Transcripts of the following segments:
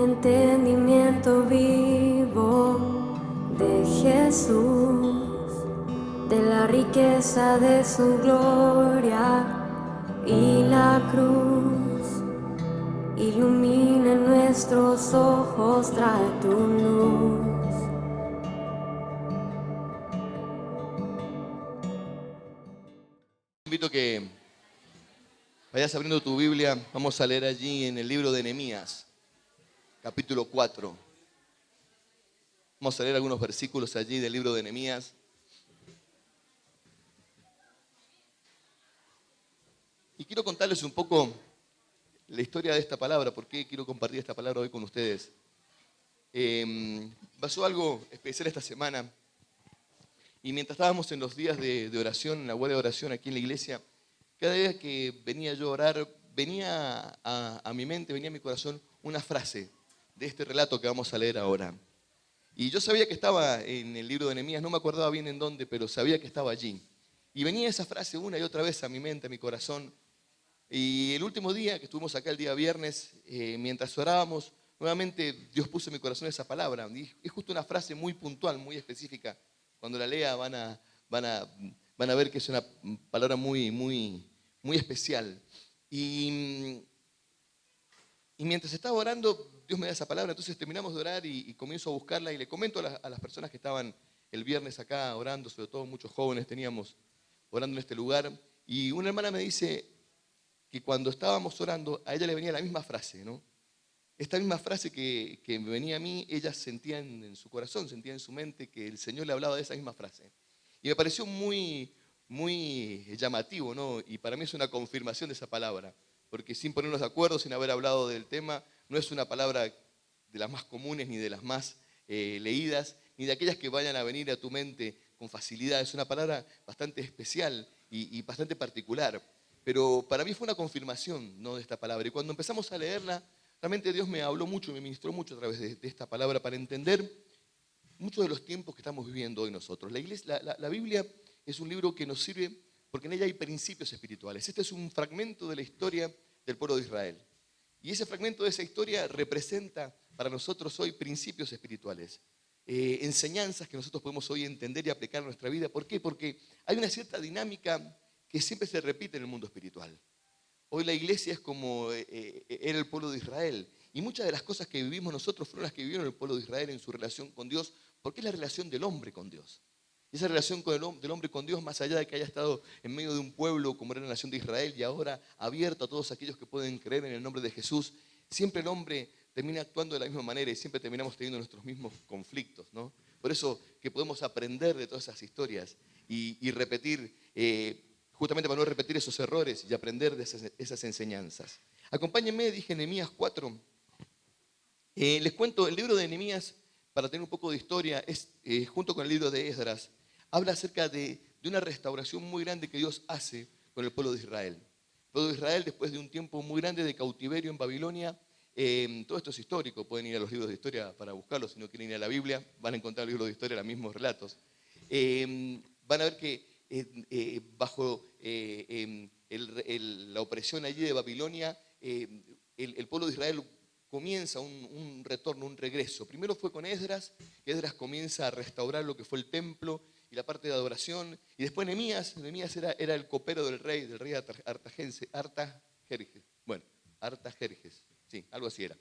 entendimiento vivo de Jesús, de la riqueza de su gloria y la cruz. Ilumina nuestros ojos, trae tu luz. Te invito a que vayas abriendo tu Biblia. Vamos a leer allí en el libro de Nehemías, capítulo 4. Vamos a leer algunos versículos allí del libro de Nehemías. Y quiero contarles un poco la historia de esta palabra, por qué quiero compartir esta palabra hoy con ustedes. Pasó algo especial esta semana, y mientras estábamos en los días de oración, en la guardia de oración aquí en la iglesia, cada vez que venía yo a orar, venía a mi mente, venía a mi corazón una frase de este relato que vamos a leer ahora. Y yo sabía que estaba en el libro de Nehemías, no me acordaba bien en dónde, pero sabía que estaba allí. Y venía esa frase una y otra vez a mi mente, a mi corazón. Y el último día que estuvimos acá, el día viernes, mientras orábamos, nuevamente Dios puso en mi corazón esa palabra. Y es justo una frase muy puntual, muy específica. Cuando la lea van a ver que es una palabra muy especial. Y mientras estaba orando, Dios me da esa palabra. Entonces terminamos de orar y comienzo a buscarla y le comento a las personas que estaban el viernes acá orando, sobre todo muchos jóvenes teníamos orando en este lugar. Y una hermana me dice que cuando estábamos orando, a ella le venía la misma frase, ¿no? Esta misma frase que me venía a mí, ella sentía en su corazón, sentía en su mente que el Señor le hablaba de esa misma frase. Y me pareció muy llamativo, ¿no? Y para mí es una confirmación de esa palabra, porque sin ponernos de acuerdo, sin haber hablado del tema, no es una palabra de las más comunes ni de las más leídas, ni de aquellas que vayan a venir a tu mente con facilidad. Es una palabra bastante especial y bastante particular. Pero para mí fue una confirmación, ¿no?, de esta palabra. Y cuando empezamos a leerla, realmente Dios me habló mucho, me ministró mucho a través de esta palabra para entender muchos de los tiempos que estamos viviendo hoy nosotros. La Biblia es un libro que nos sirve porque en ella hay principios espirituales. Este es un fragmento de la historia del pueblo de Israel. Y ese fragmento de esa historia representa para nosotros hoy principios espirituales. Enseñanzas que nosotros podemos hoy entender y aplicar en nuestra vida. ¿Por qué? Porque hay una cierta dinámica que siempre se repite en el mundo espiritual. Hoy la iglesia es como era el pueblo de Israel. Y muchas de las cosas que vivimos nosotros fueron las que vivieron el pueblo de Israel en su relación con Dios, porque es la relación del hombre con Dios. Y esa relación del hombre con Dios, más allá de que haya estado en medio de un pueblo como era la nación de Israel y ahora abierto a todos aquellos que pueden creer en el nombre de Jesús, siempre el hombre termina actuando de la misma manera y siempre terminamos teniendo nuestros mismos conflictos, ¿no? Por eso que podemos aprender de todas esas historias y repetir, justamente para no repetir esos errores y aprender de esas enseñanzas. Acompáñenme, dije Nehemías 4. Les cuento, el libro de Nehemías, para tener un poco de historia, es junto con el libro de Esdras, habla acerca de una restauración muy grande que Dios hace con el pueblo de Israel. El pueblo de Israel, después de un tiempo muy grande de cautiverio en Babilonia, todo esto es histórico, pueden ir a los libros de historia para buscarlo, si no quieren ir a la Biblia, van a encontrar el libro de historia, los mismos relatos. Van a ver que bajo la opresión allí de Babilonia, el pueblo de Israel comienza un retorno, un regreso. Primero fue con Esdras, que Esdras comienza a restaurar lo que fue el templo y la parte de adoración. Y después Nehemías era el copero del rey Artajerjes. Bueno, Artajerjes, sí, algo así era.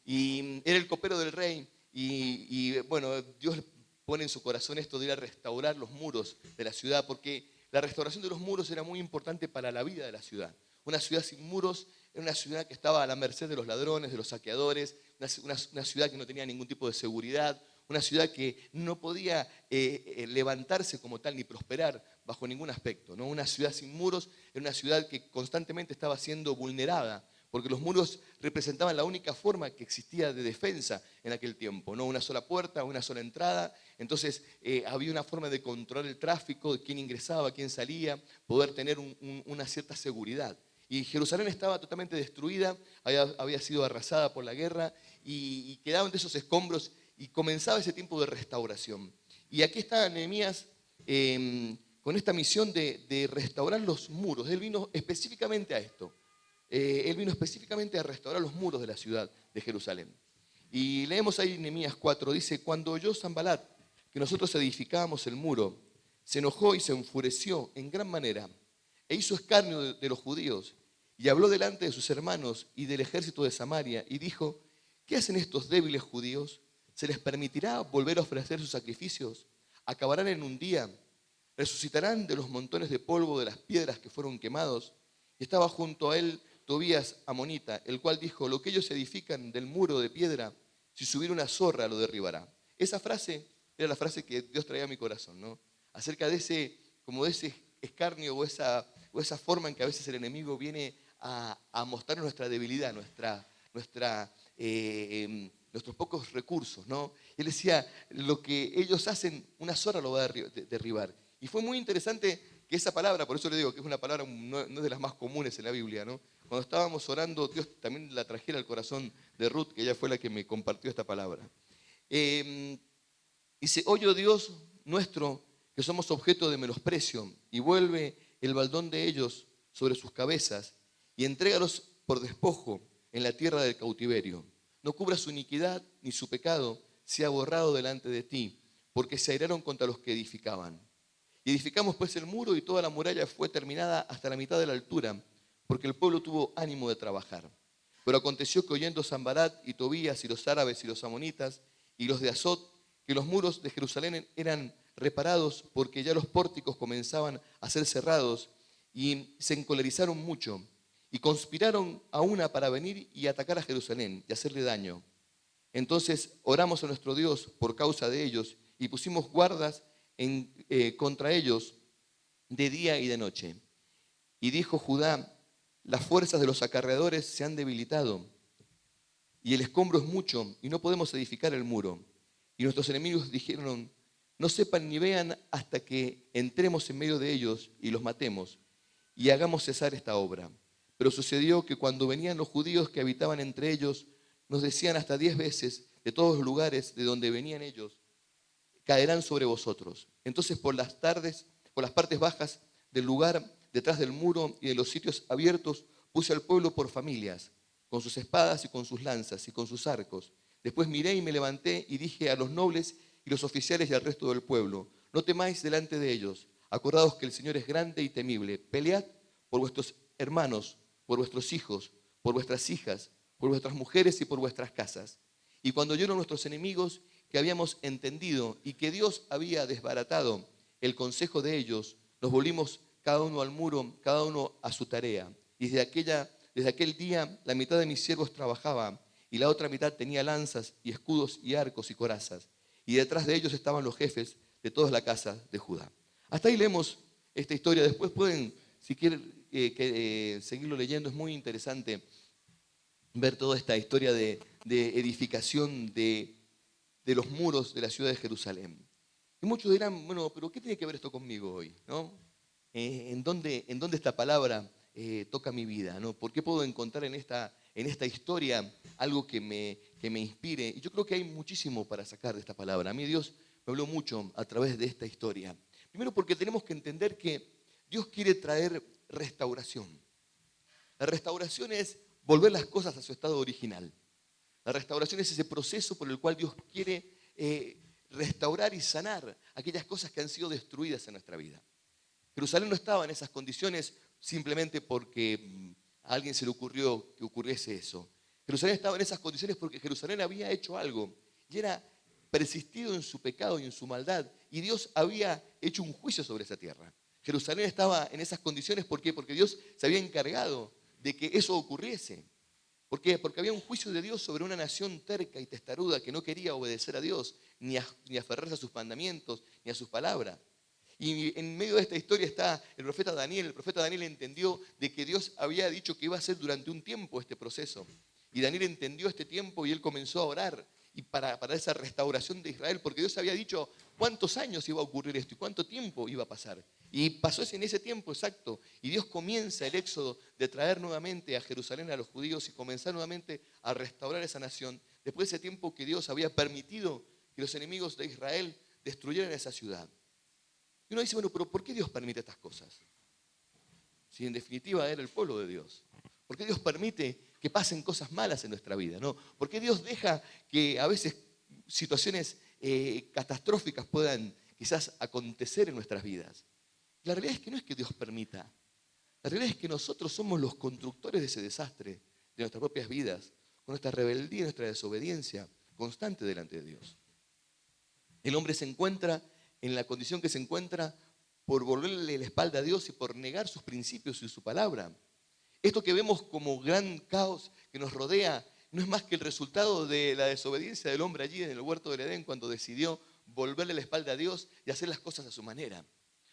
Y era el copero del rey y bueno, Dios pone en su corazón esto de ir a restaurar los muros de la ciudad, porque la restauración de los muros era muy importante para la vida de la ciudad. Una ciudad sin muros era una ciudad que estaba a la merced de los ladrones, de los saqueadores, una ciudad que no tenía ningún tipo de seguridad, una ciudad que no podía levantarse como tal ni prosperar bajo ningún aspecto, ¿no? Una ciudad sin muros era una ciudad que constantemente estaba siendo vulnerada, porque los muros representaban la única forma que existía de defensa en aquel tiempo, ¿no? Una sola puerta, una sola entrada. Entonces había una forma de controlar el tráfico, de quién ingresaba, quién salía, poder tener una cierta seguridad. Y Jerusalén estaba totalmente destruida, había sido arrasada por la guerra y quedaban de esos escombros y comenzaba ese tiempo de restauración. Y aquí está Nehemías con esta misión de restaurar los muros. Él vino específicamente a esto. Él vino específicamente a restaurar los muros de la ciudad de Jerusalén. Y leemos ahí en Nehemías 4, dice, cuando oyó Sanbalat que nosotros edificábamos el muro, se enojó y se enfureció en gran manera, e hizo escarnio de los judíos, y habló delante de sus hermanos y del ejército de Samaria, y dijo, ¿qué hacen estos débiles judíos? ¿Se les permitirá volver a ofrecer sus sacrificios? ¿Acabarán en un día? ¿Resucitarán de los montones de polvo de las piedras que fueron quemados? Y estaba junto a él Tobías amonita, el cual dijo, lo que ellos edifican del muro de piedra, si subiera una zorra lo derribará. Esa frase era la frase que Dios traía a mi corazón, ¿no? Acerca de ese, como de ese escarnio o esa forma en que a veces el enemigo viene a mostrar nuestra debilidad, nuestros pocos recursos, ¿no? Y él decía, lo que ellos hacen, una zorra lo va a derribar. Y fue muy interesante que esa palabra, por eso le digo que es una palabra no es de las más comunes en la Biblia, ¿no? Cuando estábamos orando, Dios también la trajera al corazón de Ruth, que ella fue la que me compartió esta palabra. Dice, oye Dios nuestro, que somos objeto de menosprecio, y vuelve el baldón de ellos sobre sus cabezas, y entrégalos por despojo en la tierra del cautiverio. No cubra su iniquidad, ni su pecado sea borrado delante de ti, porque se airaron contra los que edificaban. Y edificamos pues el muro, y toda la muralla fue terminada hasta la mitad de la altura, porque el pueblo tuvo ánimo de trabajar. Pero aconteció que oyendo Sanbalat y Tobías y los árabes y los amonitas y los de Azot, que los muros de Jerusalén eran reparados porque ya los pórticos comenzaban a ser cerrados, y se encolerizaron mucho y conspiraron a una para venir y atacar a Jerusalén y hacerle daño. Entonces oramos a nuestro Dios por causa de ellos y pusimos guardas contra ellos de día y de noche. Y dijo Judá, las fuerzas de los acarreadores se han debilitado y el escombro es mucho y no podemos edificar el muro. Y nuestros enemigos dijeron, no sepan ni vean hasta que entremos en medio de ellos y los matemos y hagamos cesar esta obra. Pero sucedió que cuando venían los judíos que habitaban entre ellos, nos decían hasta 10 veces de todos los lugares de donde venían ellos, caerán sobre vosotros. Entonces por las partes bajas del lugar, detrás del muro y de los sitios abiertos, puse al pueblo por familias, con sus espadas y con sus lanzas y con sus arcos. Después miré y me levanté y dije a los nobles y los oficiales y al resto del pueblo, no temáis delante de ellos, acordaos que el Señor es grande y temible. Pelead por vuestros hermanos, por vuestros hijos, por vuestras hijas, por vuestras mujeres y por vuestras casas. Y cuando oyeron nuestros enemigos que habíamos entendido y que Dios había desbaratado el consejo de ellos, nos volvimos cada uno al muro, cada uno a su tarea. Y desde aquel día la mitad de mis siervos trabajaba y la otra mitad tenía lanzas y escudos y arcos y corazas. Y detrás de ellos estaban los jefes de toda la casa de Judá. Hasta ahí leemos esta historia. Después pueden, si quieren, seguirlo leyendo. Es muy interesante ver toda esta historia de edificación de los muros de la ciudad de Jerusalén. Y muchos dirán, bueno, pero ¿qué tiene que ver esto conmigo hoy? ¿No? ¿En dónde esta palabra toca mi vida? ¿No? ¿Por qué puedo encontrar en esta historia algo que me inspire? Y yo creo que hay muchísimo para sacar de esta palabra. A mí Dios me habló mucho a través de esta historia. Primero porque tenemos que entender que Dios quiere traer restauración. La restauración es volver las cosas a su estado original. La restauración es ese proceso por el cual Dios quiere restaurar y sanar aquellas cosas que han sido destruidas en nuestra vida. Jerusalén no estaba en esas condiciones simplemente porque a alguien se le ocurrió que ocurriese eso. Jerusalén estaba en esas condiciones porque Jerusalén había hecho algo y era persistido en su pecado y en su maldad, y Dios había hecho un juicio sobre esa tierra. Jerusalén estaba en esas condiciones, ¿por qué? Porque Dios se había encargado de que eso ocurriese. ¿Por qué? Porque había un juicio de Dios sobre una nación terca y testaruda que no quería obedecer a Dios, ni aferrarse a sus mandamientos, ni a sus palabras. Y en medio de esta historia está el profeta Daniel. El profeta Daniel entendió de que Dios había dicho que iba a ser durante un tiempo este proceso. Y Daniel entendió este tiempo y él comenzó a orar y para esa restauración de Israel, porque Dios había dicho cuántos años iba a ocurrir esto y cuánto tiempo iba a pasar. Y pasó en ese tiempo exacto. Y Dios comienza el éxodo de traer nuevamente a Jerusalén a los judíos y comenzar nuevamente a restaurar esa nación. Después de ese tiempo que Dios había permitido que los enemigos de Israel destruyeran esa ciudad. Y uno dice, bueno, pero ¿por qué Dios permite estas cosas? Si en definitiva era el pueblo de Dios. ¿Por qué Dios permite que pasen cosas malas en nuestra vida? ¿No? ¿Por qué Dios deja que a veces situaciones catastróficas puedan quizás acontecer en nuestras vidas? La realidad es que no es que Dios permita. La realidad es que nosotros somos los constructores de ese desastre de nuestras propias vidas, con nuestra rebeldía y nuestra desobediencia constante delante de Dios. El hombre se encuentra en la condición que se encuentra por volverle la espalda a Dios y por negar sus principios y su palabra. Esto que vemos como gran caos que nos rodea no es más que el resultado de la desobediencia del hombre allí en el huerto del Edén cuando decidió volverle la espalda a Dios y hacer las cosas a su manera.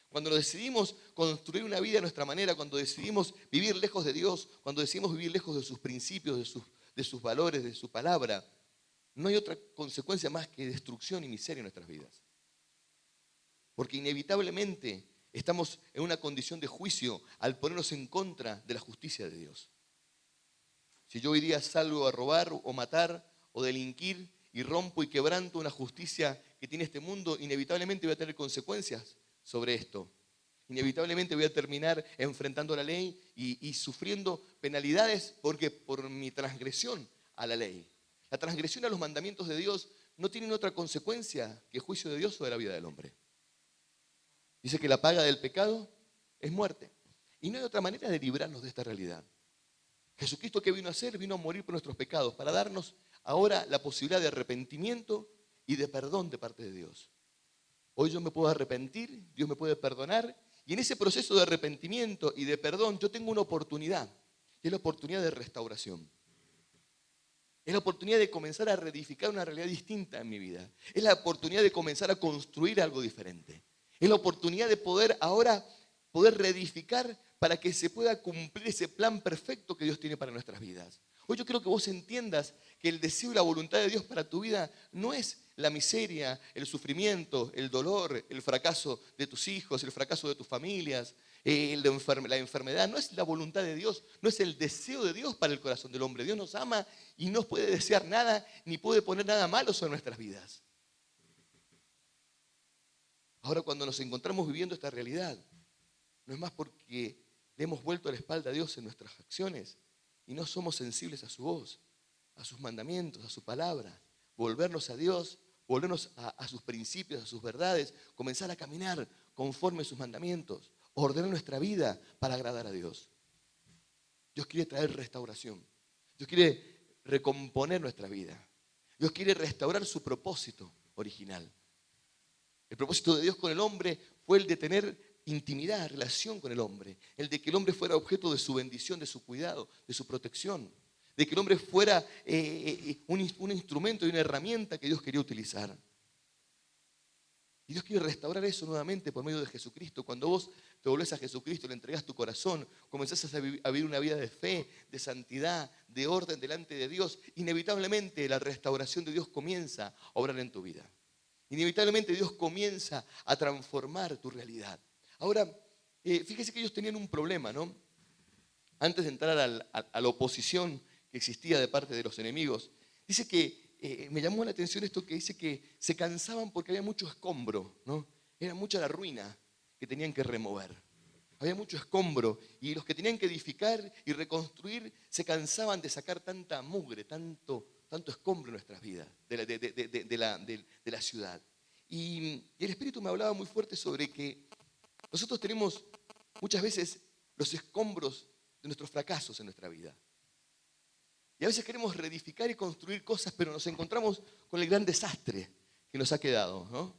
Cuando decidimos construir una vida a nuestra manera, cuando decidimos vivir lejos de Dios, cuando decidimos vivir lejos de sus principios, de sus valores, de su palabra, no hay otra consecuencia más que destrucción y miseria en nuestras vidas. Porque inevitablemente estamos en una condición de juicio al ponernos en contra de la justicia de Dios. Si yo hoy día salgo a robar o matar o delinquir y rompo y quebranto una justicia que tiene este mundo, inevitablemente voy a tener consecuencias sobre esto. Inevitablemente voy a terminar enfrentando la ley y sufriendo penalidades porque por mi transgresión a la ley. La transgresión a los mandamientos de Dios no tiene otra consecuencia que juicio de Dios sobre la vida del hombre. Dice que la paga del pecado es muerte. Y no hay otra manera de librarnos de esta realidad. Jesucristo, ¿qué vino a hacer? Vino a morir por nuestros pecados para darnos ahora la posibilidad de arrepentimiento y de perdón de parte de Dios. Hoy yo me puedo arrepentir, Dios me puede perdonar, y en ese proceso de arrepentimiento y de perdón yo tengo una oportunidad, y es la oportunidad de restauración. Es la oportunidad de comenzar a reedificar una realidad distinta en mi vida. Es la oportunidad de comenzar a construir algo diferente. Es la oportunidad de poder ahora reedificar para que se pueda cumplir ese plan perfecto que Dios tiene para nuestras vidas. Hoy yo quiero que vos entiendas que el deseo y la voluntad de Dios para tu vida no es la miseria, el sufrimiento, el dolor, el fracaso de tus hijos, el fracaso de tus familias, la enfermedad. No es la voluntad de Dios, no es el deseo de Dios para el corazón del hombre. Dios nos ama y no puede desear nada ni puede poner nada malo sobre nuestras vidas. Ahora, cuando nos encontramos viviendo esta realidad, no es más porque le hemos vuelto la espalda a Dios en nuestras acciones y no somos sensibles a su voz, a sus mandamientos, a su palabra. Volvernos a Dios, volvernos a sus principios, a sus verdades, comenzar a caminar conforme a sus mandamientos, ordenar nuestra vida para agradar a Dios. Dios quiere traer restauración. Dios quiere recomponer nuestra vida. Dios quiere restaurar su propósito original. El propósito de Dios con el hombre fue el de tener intimidad, relación con el hombre. El de que el hombre fuera objeto de su bendición, de su cuidado, de su protección. De que el hombre fuera un instrumento y una herramienta que Dios quería utilizar. Y Dios quiere restaurar eso nuevamente por medio de Jesucristo. Cuando vos te volvés a Jesucristo, le entregás tu corazón, comenzás a vivir una vida de fe, de santidad, de orden delante de Dios, inevitablemente la restauración de Dios comienza a obrar en tu vida. Inevitablemente Dios comienza a transformar tu realidad. Ahora, fíjese que ellos tenían un problema, ¿no? Antes de entrar a la oposición que existía de parte de los enemigos, dice que me llamó la atención esto que dice que se cansaban porque había mucho escombro, ¿no? Era mucha la ruina que tenían que remover. Había mucho escombro y los que tenían que edificar y reconstruir se cansaban de sacar tanta mugre, tanto escombro en nuestras vidas, de la ciudad. Y el Espíritu me hablaba muy fuerte sobre que nosotros tenemos muchas veces los escombros de nuestros fracasos en nuestra vida. Y a veces queremos reedificar y construir cosas, pero nos encontramos con el gran desastre que nos ha quedado, ¿no?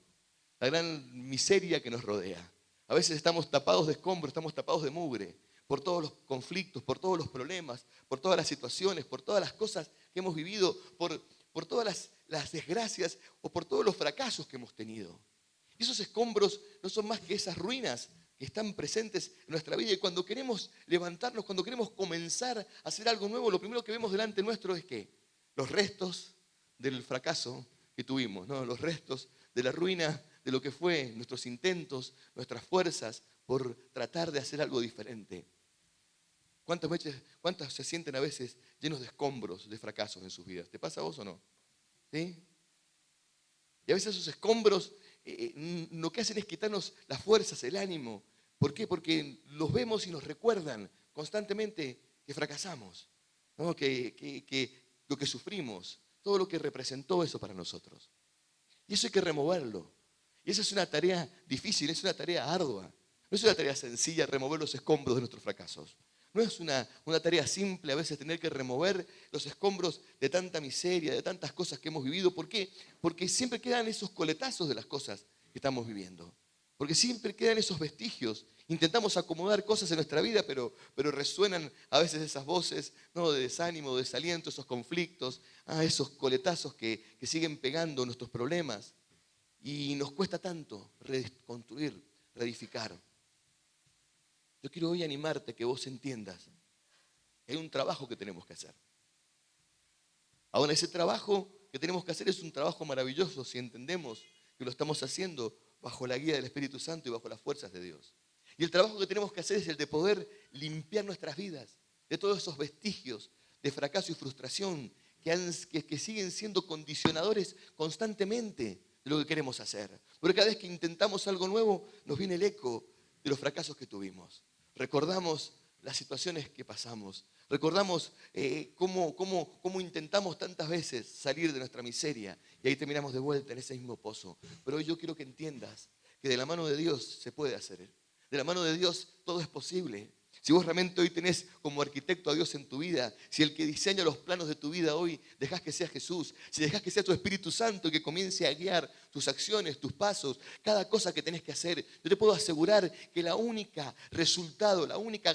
La gran miseria que nos rodea. A veces estamos tapados de escombros, estamos tapados de mugre, por todos los conflictos, por todos los problemas, por todas las situaciones, por todas las cosas que hemos vivido, por todas las desgracias o por todos los fracasos que hemos tenido. Y esos escombros no son más que esas ruinas que están presentes en nuestra vida. Y cuando queremos levantarnos, cuando queremos comenzar a hacer algo nuevo, lo primero que vemos delante nuestro es ¿qué? Los restos del fracaso que tuvimos, ¿no? Los restos de la ruina de lo que fue nuestros intentos, nuestras fuerzas por tratar de hacer algo diferente. ¿Cuántas se sienten a veces llenos de escombros, de fracasos en sus vidas? ¿Te pasa a vos o no? ¿Sí? Y a veces esos escombros lo que hacen es quitarnos las fuerzas, el ánimo. ¿Por qué? Porque los vemos y nos recuerdan constantemente que fracasamos, ¿no? Que lo que sufrimos, todo lo que representó eso para nosotros. Y eso hay que removerlo. Y esa es una tarea difícil, es una tarea ardua. No es una tarea sencilla remover los escombros de nuestros fracasos. No es una tarea simple a veces tener que remover los escombros de tanta miseria, de tantas cosas que hemos vivido. ¿Por qué? Porque siempre quedan esos coletazos de las cosas que estamos viviendo. Porque siempre quedan esos vestigios. Intentamos acomodar cosas en nuestra vida, pero resuenan a veces esas voces, ¿no?, de desánimo, de desaliento, esos conflictos, esos coletazos que siguen pegando nuestros problemas. Y nos cuesta tanto reconstruir, reedificar. Yo quiero hoy animarte a que vos entiendas que hay un trabajo que tenemos que hacer. Ahora, ese trabajo que tenemos que hacer es un trabajo maravilloso si entendemos que lo estamos haciendo bajo la guía del Espíritu Santo y bajo las fuerzas de Dios. Y el trabajo que tenemos que hacer es el de poder limpiar nuestras vidas de todos esos vestigios de fracaso y frustración que siguen siendo condicionadores constantemente de lo que queremos hacer. Porque cada vez que intentamos algo nuevo, nos viene el eco de los fracasos que tuvimos. Recordamos las situaciones que pasamos. Recordamos cómo intentamos tantas veces salir de nuestra miseria y ahí terminamos de vuelta en ese mismo pozo. Pero hoy yo quiero que entiendas que de la mano de Dios se puede hacer. De la mano de Dios todo es posible. Si vos realmente hoy tenés como arquitecto a Dios en tu vida, si el que diseña los planos de tu vida hoy dejás que sea Jesús, si dejás que sea tu Espíritu Santo que comience a guiar tus acciones, tus pasos, cada cosa que tenés que hacer, yo te puedo asegurar que la única resultado, la única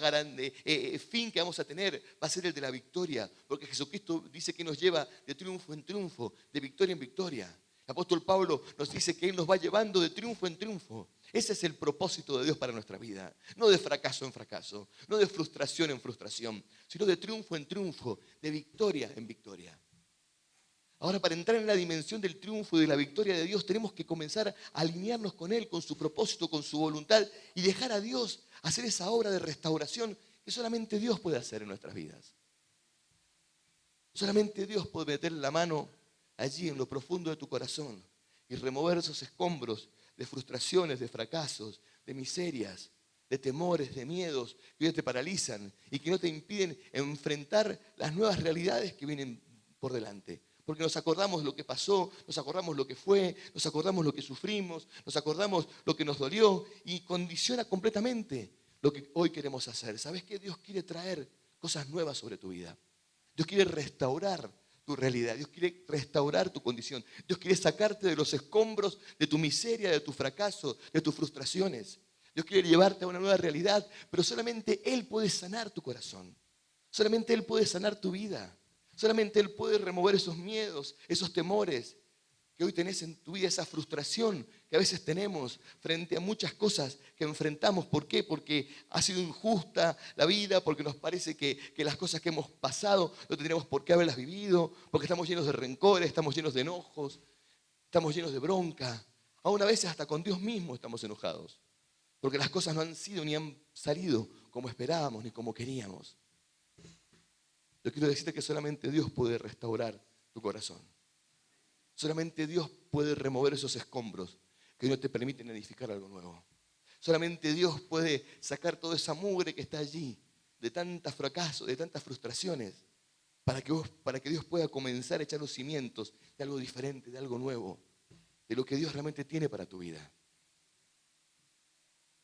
fin que vamos a tener va a ser el de la victoria, porque Jesucristo dice que nos lleva de triunfo en triunfo, de victoria en victoria. El apóstol Pablo nos dice que Él nos va llevando de triunfo en triunfo. Ese es el propósito de Dios para nuestra vida. No de fracaso en fracaso, no de frustración en frustración, sino de triunfo en triunfo, de victoria en victoria. Ahora, para entrar en la dimensión del triunfo y de la victoria de Dios, tenemos que comenzar a alinearnos con Él, con su propósito, con su voluntad y dejar a Dios hacer esa obra de restauración que solamente Dios puede hacer en nuestras vidas. Solamente Dios puede meter la mano allí en lo profundo de tu corazón y remover esos escombros de frustraciones, de fracasos, de miserias, de temores, de miedos que hoy te paralizan y que no te impiden enfrentar las nuevas realidades que vienen por delante. Porque nos acordamos lo que pasó, nos acordamos lo que fue, nos acordamos lo que sufrimos, nos acordamos lo que nos dolió y condiciona completamente lo que hoy queremos hacer. ¿Sabes qué? Dios quiere traer cosas nuevas sobre tu vida. Dios quiere restaurar tu realidad. Dios quiere restaurar tu condición. Dios quiere sacarte de los escombros de tu miseria, de tu fracaso, de tus frustraciones. Dios quiere llevarte a una nueva realidad, pero solamente Él puede sanar tu corazón. Solamente Él puede sanar tu vida. Solamente Él puede remover esos miedos, esos temores que hoy tenés en tu vida, esa frustración que a veces tenemos frente a muchas cosas que enfrentamos. ¿Por qué? Porque ha sido injusta la vida, porque nos parece que las cosas que hemos pasado no tendríamos por qué haberlas vivido, porque estamos llenos de rencores, estamos llenos de enojos, estamos llenos de bronca. Aún a veces hasta con Dios mismo estamos enojados, porque las cosas no han sido ni han salido como esperábamos ni como queríamos. Yo quiero decirte que solamente Dios puede restaurar tu corazón. Solamente Dios puede remover esos escombros que no te permiten edificar algo nuevo. Solamente Dios puede sacar toda esa mugre que está allí, de tantos fracasos, de tantas frustraciones, para que Dios pueda comenzar a echar los cimientos de algo diferente, de algo nuevo, de lo que Dios realmente tiene para tu vida.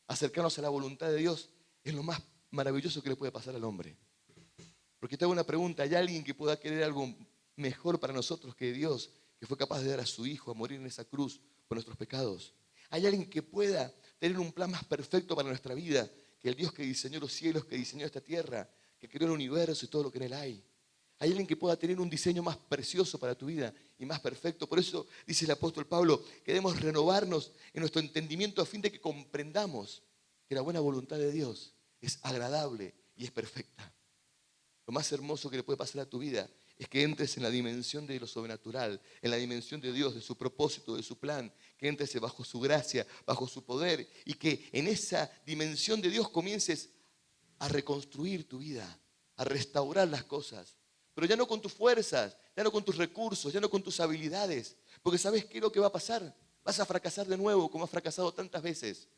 Acercarnos a la voluntad de Dios es lo más maravilloso que le puede pasar al hombre. Porque te hago una pregunta, ¿hay alguien que pueda querer algo mejor para nosotros que Dios, que fue capaz de dar a su Hijo a morir en esa cruz por nuestros pecados? ¿Hay alguien que pueda tener un plan más perfecto para nuestra vida que el Dios que diseñó los cielos, que diseñó esta tierra, que creó el universo y todo lo que en él hay? ¿Hay alguien que pueda tener un diseño más precioso para tu vida y más perfecto? Por eso dice el apóstol Pablo que debemos renovarnos en nuestro entendimiento a fin de que comprendamos que la buena voluntad de Dios es agradable y es perfecta. Lo más hermoso que le puede pasar a tu vida es que entres en la dimensión de lo sobrenatural, en la dimensión de Dios, de su propósito, de su plan, que entres bajo su gracia, bajo su poder y que en esa dimensión de Dios comiences a reconstruir tu vida, a restaurar las cosas. Pero ya no con tus fuerzas, ya no con tus recursos, ya no con tus habilidades, porque ¿sabes qué es lo que va a pasar? Vas a fracasar de nuevo como has fracasado tantas veces.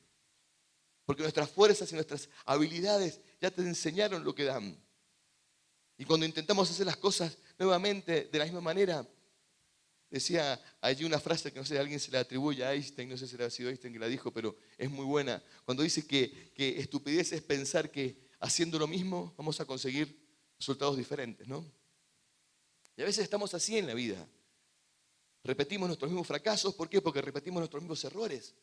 Porque nuestras fuerzas y nuestras habilidades ya te enseñaron lo que dan. Y cuando intentamos hacer las cosas nuevamente de la misma manera, decía allí una frase que no sé, alguien se la atribuye a Einstein, no sé si ha sido Einstein que la dijo, pero es muy buena. Cuando dice que estupidez es pensar que haciendo lo mismo vamos a conseguir resultados diferentes, ¿no? Y a veces estamos así en la vida. Repetimos nuestros mismos fracasos, ¿por qué? Porque repetimos nuestros mismos errores.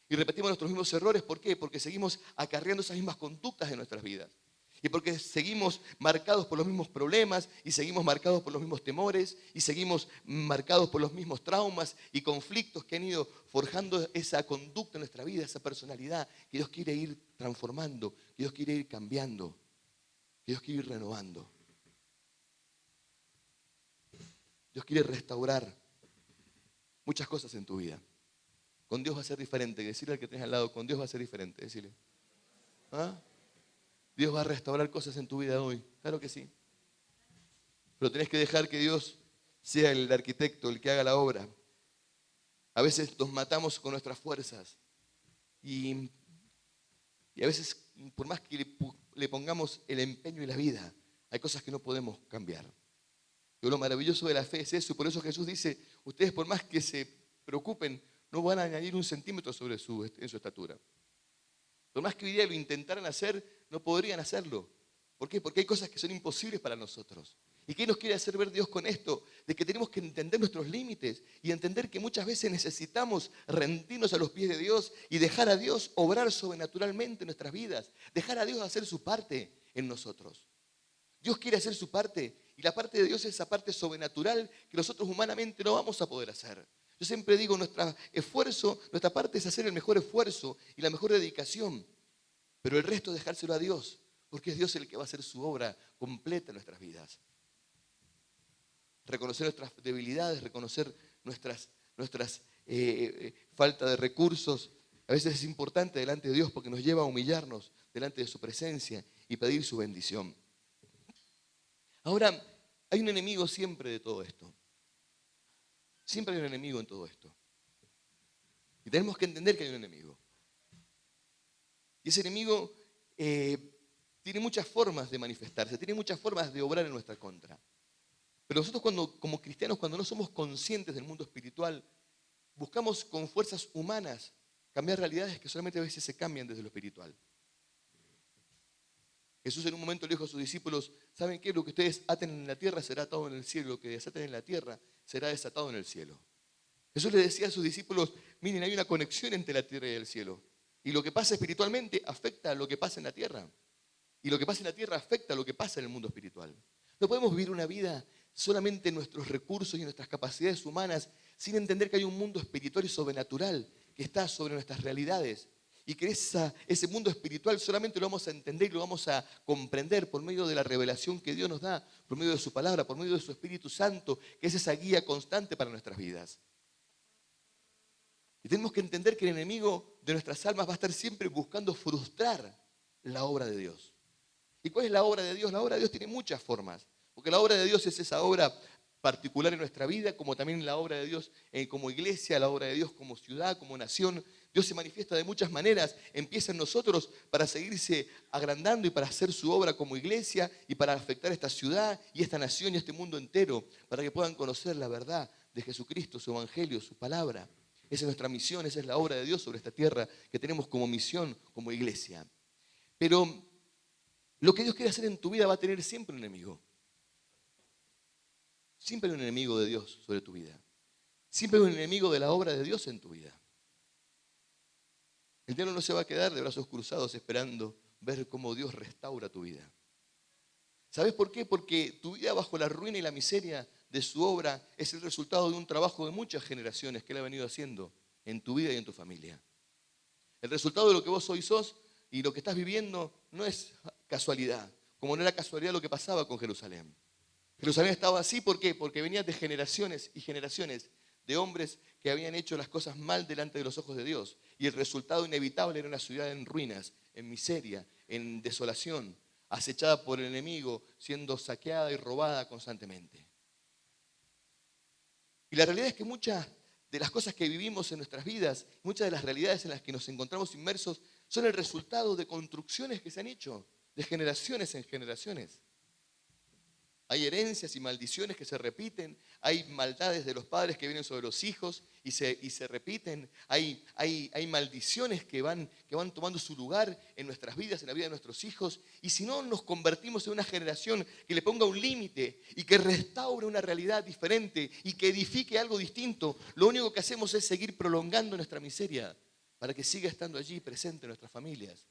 Y repetimos nuestros mismos errores, ¿por qué? Porque seguimos acarreando esas mismas conductas en nuestras vidas. Y porque seguimos marcados por los mismos problemas, y seguimos marcados por los mismos temores, y seguimos marcados por los mismos traumas y conflictos que han ido forjando esa conducta en nuestra vida, esa personalidad que Dios quiere ir transformando, que Dios quiere ir cambiando, que Dios quiere ir renovando. Dios quiere restaurar muchas cosas en tu vida. Con Dios va a ser diferente. Decirle al que tenés al lado, con Dios va a ser diferente. Decirle, ¿ah? Dios va a restaurar cosas en tu vida hoy. Claro que sí. Pero tenés que dejar que Dios sea el arquitecto, el que haga la obra. A veces nos matamos con nuestras fuerzas. Y a veces, por más que le pongamos el empeño y la vida, hay cosas que no podemos cambiar. Pero lo maravilloso de la fe es eso. Por eso Jesús dice, ustedes por más que se preocupen, no van a añadir un centímetro en su estatura. Por más que hoy día lo intentaran hacer, no podrían hacerlo. ¿Por qué? Porque hay cosas que son imposibles para nosotros. ¿Y qué nos quiere hacer ver Dios con esto? De que tenemos que entender nuestros límites y entender que muchas veces necesitamos rendirnos a los pies de Dios y dejar a Dios obrar sobrenaturalmente en nuestras vidas. Dejar a Dios hacer su parte en nosotros. Dios quiere hacer su parte y la parte de Dios es esa parte sobrenatural que nosotros humanamente no vamos a poder hacer. Yo siempre digo, nuestro esfuerzo, nuestra parte es hacer el mejor esfuerzo y la mejor dedicación, pero el resto dejárselo a Dios, porque es Dios el que va a hacer su obra completa en nuestras vidas. Reconocer nuestras debilidades, reconocer nuestras falta de recursos, a veces es importante delante de Dios porque nos lleva a humillarnos delante de su presencia y pedir su bendición. Ahora, hay un enemigo siempre de todo esto. Siempre hay un enemigo en todo esto. Y tenemos que entender que hay un enemigo. Y ese enemigo tiene muchas formas de manifestarse, tiene muchas formas de obrar en nuestra contra. Pero nosotros como cristianos, cuando no somos conscientes del mundo espiritual, buscamos con fuerzas humanas cambiar realidades que solamente a veces se cambian desde lo espiritual. Jesús en un momento le dijo a sus discípulos, ¿saben qué? Lo que ustedes aten en la tierra será atado en el cielo, lo que desaten en la tierra será desatado en el cielo. Jesús le decía a sus discípulos, miren, hay una conexión entre la tierra y el cielo. Y lo que pasa espiritualmente afecta a lo que pasa en la tierra. Y lo que pasa en la tierra afecta a lo que pasa en el mundo espiritual. No podemos vivir una vida solamente en nuestros recursos y en nuestras capacidades humanas sin entender que hay un mundo espiritual y sobrenatural que está sobre nuestras realidades. Y que ese mundo espiritual solamente lo vamos a entender y lo vamos a comprender por medio de la revelación que Dios nos da, por medio de su palabra, por medio de su Espíritu Santo, que es esa guía constante para nuestras vidas. Y tenemos que entender que el enemigo de nuestras almas va a estar siempre buscando frustrar la obra de Dios. ¿Y cuál es la obra de Dios? La obra de Dios tiene muchas formas, porque la obra de Dios es esa obra particular en nuestra vida, como también la obra de Dios como iglesia, la obra de Dios como ciudad, como nación. Dios se manifiesta de muchas maneras, empieza en nosotros para seguirse agrandando y para hacer su obra como iglesia y para afectar esta ciudad y esta nación y este mundo entero, para que puedan conocer la verdad de Jesucristo, su evangelio, su palabra. Esa es nuestra misión, esa es la obra de Dios sobre esta tierra que tenemos como misión, como iglesia. Pero lo que Dios quiere hacer en tu vida va a tener siempre un enemigo. Siempre hay un enemigo de Dios sobre tu vida. Siempre hay un enemigo de la obra de Dios en tu vida. El diablo no se va a quedar de brazos cruzados esperando ver cómo Dios restaura tu vida. ¿Sabes por qué? Porque tu vida bajo la ruina y la miseria de su obra es el resultado de un trabajo de muchas generaciones que Él ha venido haciendo en tu vida y en tu familia. El resultado de lo que vos hoy sos y lo que estás viviendo no es casualidad, como no era casualidad lo que pasaba con Jerusalén. Jerusalén estaba así, ¿por qué? Porque venía de generaciones y generaciones de hombres que habían hecho las cosas mal delante de los ojos de Dios. Y el resultado inevitable era una ciudad en ruinas, en miseria, en desolación, acechada por el enemigo, siendo saqueada y robada constantemente. Y la realidad es que muchas de las cosas que vivimos en nuestras vidas, muchas de las realidades en las que nos encontramos inmersos, son el resultado de construcciones que se han hecho de generaciones en generaciones. Hay herencias y maldiciones que se repiten. Hay maldades de los padres que vienen sobre los hijos y se repiten. Hay maldiciones que van tomando su lugar en nuestras vidas, en la vida de nuestros hijos. Y si no nos convertimos en una generación que le ponga un límite y que restaure una realidad diferente y que edifique algo distinto, lo único que hacemos es seguir prolongando nuestra miseria para que siga estando allí presente en nuestras familias,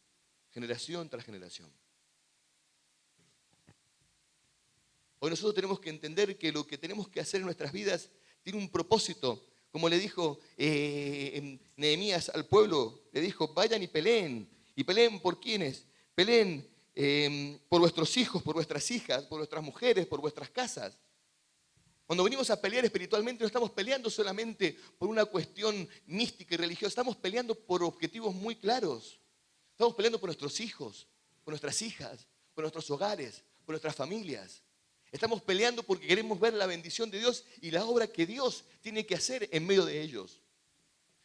generación tras generación. Hoy nosotros tenemos que entender que lo que tenemos que hacer en nuestras vidas tiene un propósito. Como le dijo Nehemías al pueblo, le dijo, vayan y peleen. ¿Y peleen por quiénes? Peleen por vuestros hijos, por vuestras hijas, por vuestras mujeres, por vuestras casas. Cuando venimos a pelear espiritualmente no estamos peleando solamente por una cuestión mística y religiosa, estamos peleando por objetivos muy claros. Estamos peleando por nuestros hijos, por nuestras hijas, por nuestros hogares, por nuestras familias. Estamos peleando porque queremos ver la bendición de Dios y la obra que Dios tiene que hacer en medio de ellos.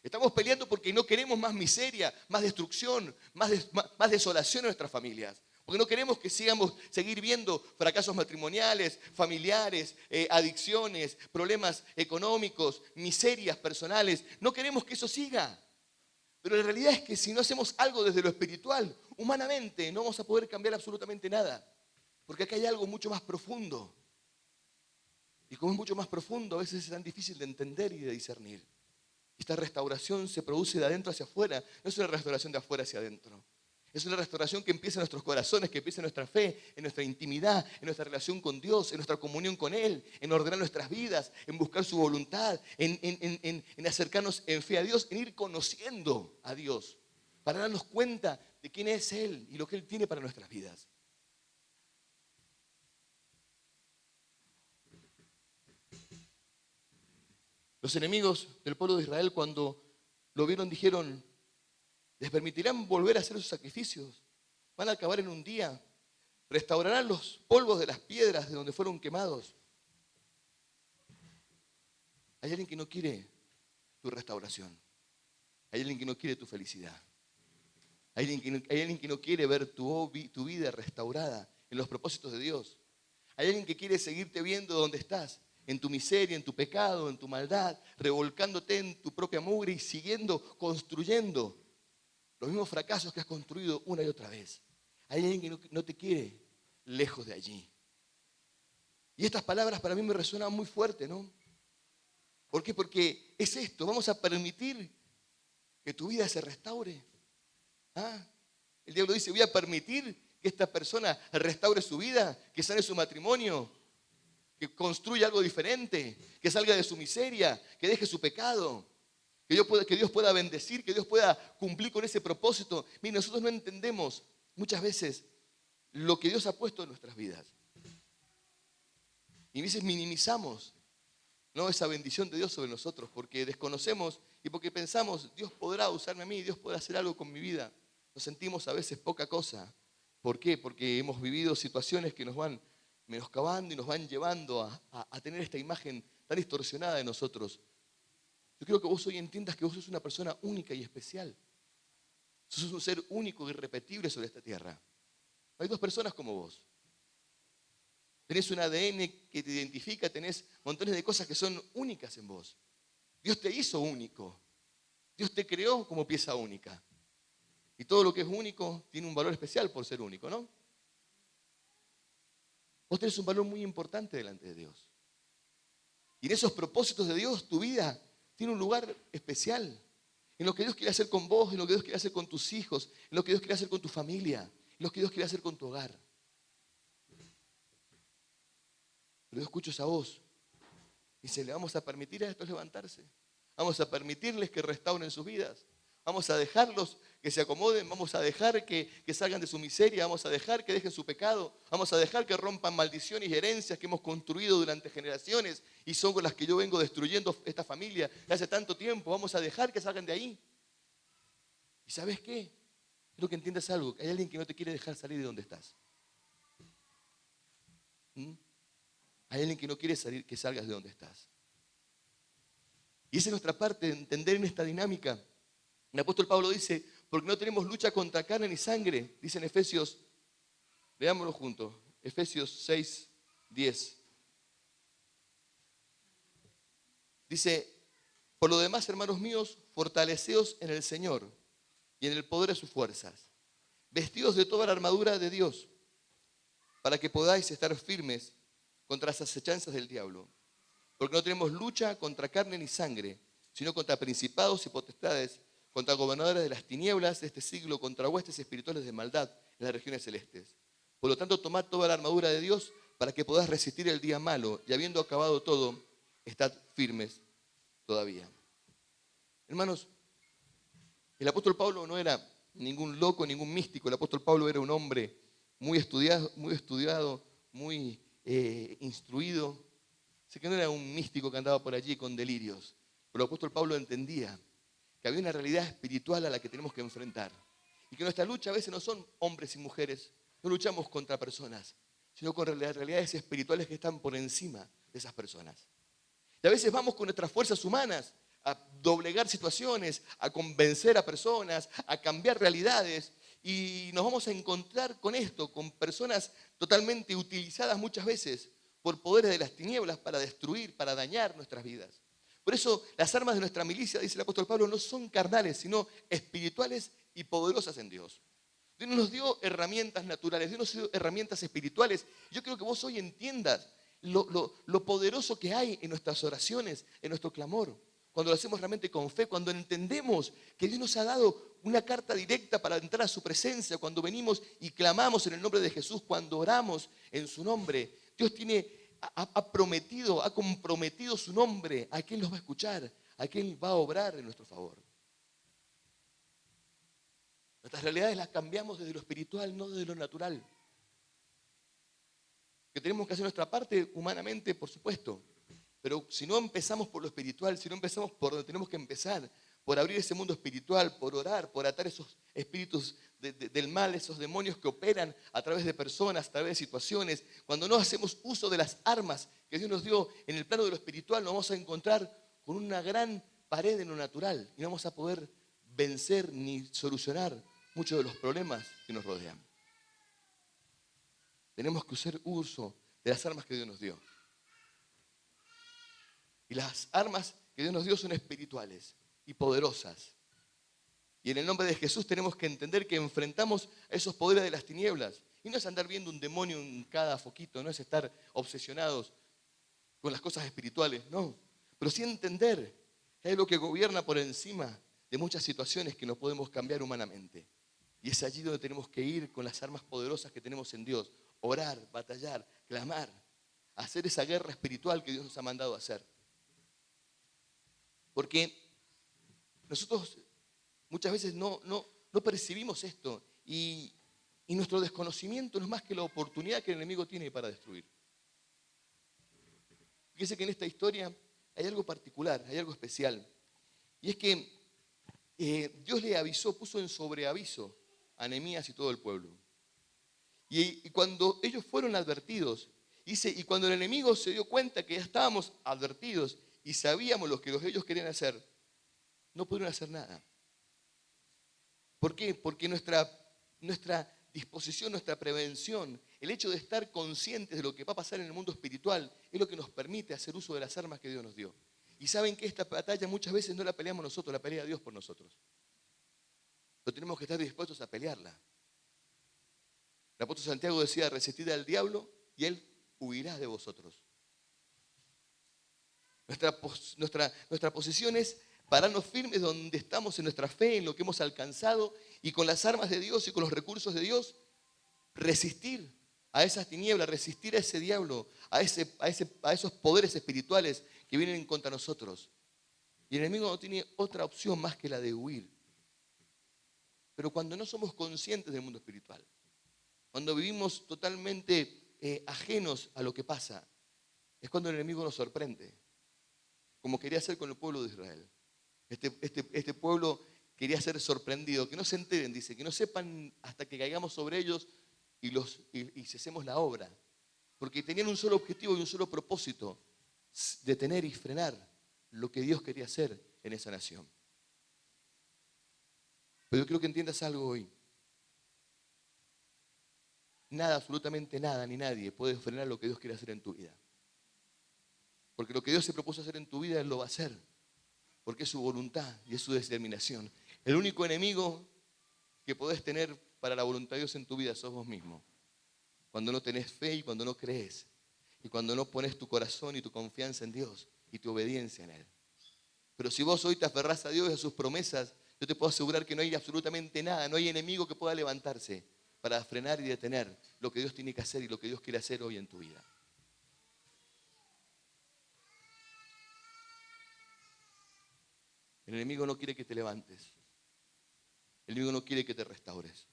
Estamos peleando porque no queremos más miseria, más destrucción, más desolación en nuestras familias. Porque no queremos que seguir viendo fracasos matrimoniales, familiares, adicciones, problemas económicos, miserias personales. No queremos que eso siga. Pero la realidad es que si no hacemos algo desde lo espiritual, humanamente no vamos a poder cambiar absolutamente nada. Porque acá hay algo mucho más profundo. Y como es mucho más profundo, a veces es tan difícil de entender y de discernir. Esta restauración se produce de adentro hacia afuera. No es una restauración de afuera hacia adentro. Es una restauración que empieza en nuestros corazones, que empieza en nuestra fe, en nuestra intimidad, en nuestra relación con Dios, en nuestra comunión con Él, en ordenar nuestras vidas, en buscar su voluntad, en acercarnos en fe a Dios, en ir conociendo a Dios, para darnos cuenta de quién es Él y lo que Él tiene para nuestras vidas. Los enemigos del pueblo de Israel, cuando lo vieron, dijeron, ¿les permitirán volver a hacer sus sacrificios? Van a acabar en un día. Restaurarán los polvos de las piedras de donde fueron quemados. Hay alguien que no quiere tu restauración. Hay alguien que no quiere tu felicidad. Hay alguien que no quiere ver tu vida restaurada en los propósitos de Dios. Hay alguien que quiere seguirte viendo donde estás, en tu miseria, en tu pecado, en tu maldad, revolcándote en tu propia mugre y construyendo los mismos fracasos que has construido una y otra vez. Hay alguien que no te quiere lejos de allí. Y estas palabras para mí me resuenan muy fuerte, ¿no? ¿Por qué? Porque es esto, vamos a permitir que tu vida se restaure. ¿Ah? El diablo dice, voy a permitir que esta persona restaure su vida, que sane su matrimonio, que construya algo diferente, que salga de su miseria, que deje su pecado, que Dios pueda bendecir, que Dios pueda cumplir con ese propósito. Miren, nosotros no entendemos muchas veces lo que Dios ha puesto en nuestras vidas. Y a veces minimizamos, ¿no?, esa bendición de Dios sobre nosotros, porque desconocemos y porque pensamos, Dios podrá usarme a mí, Dios podrá hacer algo con mi vida. Nos sentimos a veces poca cosa. ¿Por qué? Porque hemos vivido situaciones que nos van menoscabando y nos van llevando a tener esta imagen tan distorsionada de nosotros. Yo quiero que vos hoy entiendas que vos sos una persona única y especial. Sos un ser único e irrepetible sobre esta tierra. No hay dos personas como vos. Tenés un ADN que te identifica, tenés montones de cosas que son únicas en vos. Dios te hizo único. Dios te creó como pieza única. Y todo lo que es único tiene un valor especial por ser único, ¿no? Vos tenés un valor muy importante delante de Dios. Y en esos propósitos de Dios, tu vida tiene un lugar especial. En lo que Dios quiere hacer con vos, en lo que Dios quiere hacer con tus hijos, en lo que Dios quiere hacer con tu familia, en lo que Dios quiere hacer con tu hogar. Pero yo escucho esa voz. Dice, le vamos a permitir a estos levantarse. Vamos a permitirles que restauren sus vidas. Vamos a dejarlos que se acomoden, vamos a dejar que salgan de su miseria, vamos a dejar que dejen su pecado, vamos a dejar que rompan maldiciones y herencias que hemos construido durante generaciones y son con las que yo vengo destruyendo esta familia de hace tanto tiempo. Vamos a dejar que salgan de ahí. ¿Y sabes qué? Quiero que entiendas algo, que hay alguien que no te quiere dejar salir de donde estás. Hay alguien que no quiere salir, que salgas de donde estás. Y esa es nuestra parte, de entender en esta dinámica. El apóstol Pablo dice, porque no tenemos lucha contra carne ni sangre, dice en Efesios, leámoslo juntos, Efesios 6, 10. Dice, por lo demás, hermanos míos, fortaleceos en el Señor y en el poder de sus fuerzas, vestidos de toda la armadura de Dios, para que podáis estar firmes contra las acechanzas del diablo. Porque no tenemos lucha contra carne ni sangre, sino contra principados y potestades, contra gobernadores de las tinieblas de este siglo, contra huestes espirituales de maldad en las regiones celestes. Por lo tanto, tomad toda la armadura de Dios para que podáis resistir el día malo, y habiendo acabado todo, estad firmes todavía. Hermanos, el apóstol Pablo no era ningún loco, ningún místico. El apóstol Pablo era un hombre muy estudiado, muy instruido. Sé que no era un místico que andaba por allí con delirios. Pero el apóstol Pablo entendía que había una realidad espiritual a la que tenemos que enfrentar. Y que nuestra lucha a veces no son hombres y mujeres. No luchamos contra personas, sino con realidades espirituales que están por encima de esas personas. Y a veces vamos con nuestras fuerzas humanas a doblegar situaciones, a convencer a personas, a cambiar realidades. Y nos vamos a encontrar con esto, con personas totalmente utilizadas muchas veces por poderes de las tinieblas para destruir, para dañar nuestras vidas. Por eso las armas de nuestra milicia, dice el apóstol Pablo, no son carnales, sino espirituales y poderosas en Dios. Dios nos dio herramientas naturales, Dios nos dio herramientas espirituales. Yo creo que vos hoy entiendas lo poderoso que hay en nuestras oraciones, en nuestro clamor. Cuando lo hacemos realmente con fe, cuando entendemos que Dios nos ha dado una carta directa para entrar a su presencia, cuando venimos y clamamos en el nombre de Jesús, cuando oramos en su nombre, Dios ha prometido, ha comprometido su nombre a quien los va a escuchar, a quien va a obrar en nuestro favor. Nuestras realidades las cambiamos desde lo espiritual, no desde lo natural. Que tenemos que hacer nuestra parte humanamente, por supuesto. Pero si no empezamos por lo espiritual, si no empezamos por donde tenemos que empezar, por abrir ese mundo espiritual, por orar, por atar esos espíritus del mal, esos demonios que operan a través de personas, a través de situaciones, cuando no hacemos uso de las armas que Dios nos dio en el plano de lo espiritual, nos vamos a encontrar con una gran pared en lo natural y no vamos a poder vencer ni solucionar muchos de los problemas que nos rodean. Tenemos que hacer uso de las armas que Dios nos dio. Y las armas que Dios nos dio son espirituales y poderosas. Y en el nombre de Jesús tenemos que entender que enfrentamos a esos poderes de las tinieblas. Y no es andar viendo un demonio en cada foquito, no es estar obsesionados con las cosas espirituales, no. Pero sí entender que hay algo que gobierna por encima de muchas situaciones que no podemos cambiar humanamente. Y es allí donde tenemos que ir con las armas poderosas que tenemos en Dios. Orar, batallar, clamar, hacer esa guerra espiritual que Dios nos ha mandado a hacer. Porque nosotros muchas veces no percibimos esto y nuestro desconocimiento no es más que la oportunidad que el enemigo tiene para destruir. Fíjese que en esta historia hay algo particular, hay algo especial. Y es que Dios le avisó, puso en sobreaviso a Nehemías y todo el pueblo. Y cuando ellos fueron advertidos, dice, y cuando el enemigo se dio cuenta que ya estábamos advertidos y sabíamos lo que ellos querían hacer, no pudieron hacer nada. ¿Por qué? Porque nuestra disposición, nuestra prevención, el hecho de estar conscientes de lo que va a pasar en el mundo espiritual es lo que nos permite hacer uso de las armas que Dios nos dio. Y saben que esta batalla muchas veces no la peleamos nosotros, la pelea Dios por nosotros. Pero tenemos que estar dispuestos a pelearla. El apóstol Santiago decía, resistid al diablo y él huirá de vosotros. Nuestra posición es pararnos firmes donde estamos en nuestra fe, en lo que hemos alcanzado y con las armas de Dios y con los recursos de Dios, resistir a esas tinieblas, resistir a ese diablo, a esos poderes espirituales que vienen contra nosotros. Y el enemigo no tiene otra opción más que la de huir. Pero cuando no somos conscientes del mundo espiritual, cuando vivimos totalmente ajenos a lo que pasa, es cuando el enemigo nos sorprende, como quería hacer con el pueblo de Israel. Este pueblo quería ser sorprendido, que no se enteren, dice, que no sepan hasta que caigamos sobre ellos y cesemos la obra. Porque tenían un solo objetivo y un solo propósito, detener y frenar lo que Dios quería hacer en esa nación. Pero yo quiero que entiendas algo hoy. nada, absolutamente nada, ni nadie puede frenar lo que Dios quiere hacer en tu vida. Porque lo que Dios se propuso hacer en tu vida, Él lo va a hacer. Porque es su voluntad y es su determinación. El único enemigo que podés tener para la voluntad de Dios en tu vida sos vos mismo. Cuando no tenés fe y cuando no crees. Y cuando no pones tu corazón y tu confianza en Dios y tu obediencia en Él. Pero si vos hoy te aferrás a Dios y a sus promesas, yo te puedo asegurar que no hay absolutamente nada, no hay enemigo que pueda levantarse para frenar y detener lo que Dios tiene que hacer y lo que Dios quiere hacer hoy en tu vida. El enemigo no quiere que te levantes. El enemigo no quiere que te restaures.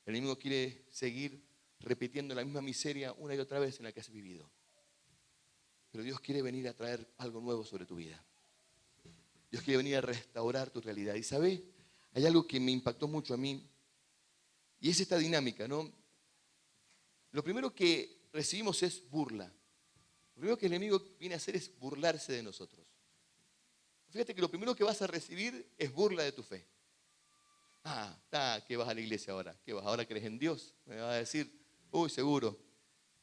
El enemigo quiere seguir repitiendo la misma miseria una y otra vez en la que has vivido. Pero Dios quiere venir a traer algo nuevo sobre tu vida. Dios quiere venir a restaurar tu realidad. Y ¿sabes? Hay algo que me impactó mucho a mí. Y es esta dinámica, ¿no? Lo primero que recibimos es burla. Lo primero que el enemigo viene a hacer es burlarse de nosotros. Fíjate que lo primero que vas a recibir es burla de tu fe. ¿Qué vas a la iglesia ahora? ¿Qué vas? ¿Ahora crees en Dios? Me vas a decir, uy, seguro.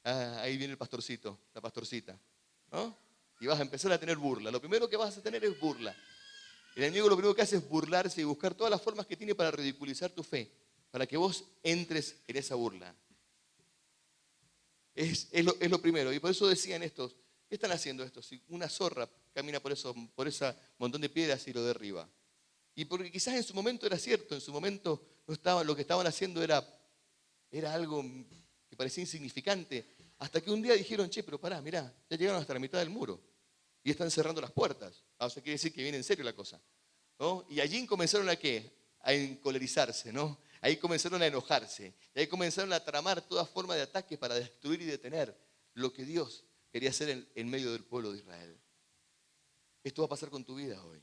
Ahí viene el pastorcito, la pastorcita. ¿No? Y vas a empezar a tener burla. Lo primero que vas a tener es burla. El enemigo lo primero que hace es burlarse y buscar todas las formas que tiene para ridiculizar tu fe, para que vos entres en esa burla. Es lo primero. Y por eso decían estos, ¿qué están haciendo estos? Si una zorra camina por ese montón de piedras y lo derriba. Y porque quizás en su momento era cierto, en su momento lo que estaban haciendo era algo que parecía insignificante, hasta que un día dijeron, che, pero pará, mirá, ya llegaron hasta la mitad del muro y están cerrando las puertas. O sea, quiere decir que viene en serio la cosa, ¿no? Y allí comenzaron ¿a qué? A encolerizarse, ¿no? Ahí comenzaron a enojarse, y ahí comenzaron a tramar toda forma de ataque para destruir y detener lo que Dios quería hacer en medio del pueblo de Israel. Esto va a pasar con tu vida hoy.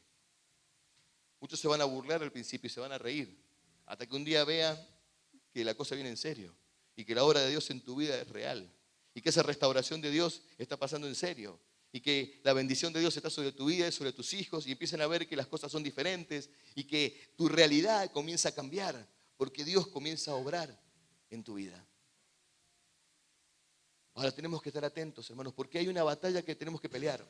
Muchos se van a burlar al principio y se van a reír, hasta que un día vean que la cosa viene en serio y que la obra de Dios en tu vida es real y que esa restauración de Dios está pasando en serio y que la bendición de Dios está sobre tu vida y sobre tus hijos y empiezan a ver que las cosas son diferentes y que tu realidad comienza a cambiar porque Dios comienza a obrar en tu vida. Ahora tenemos que estar atentos, hermanos, porque hay una batalla que tenemos que pelear.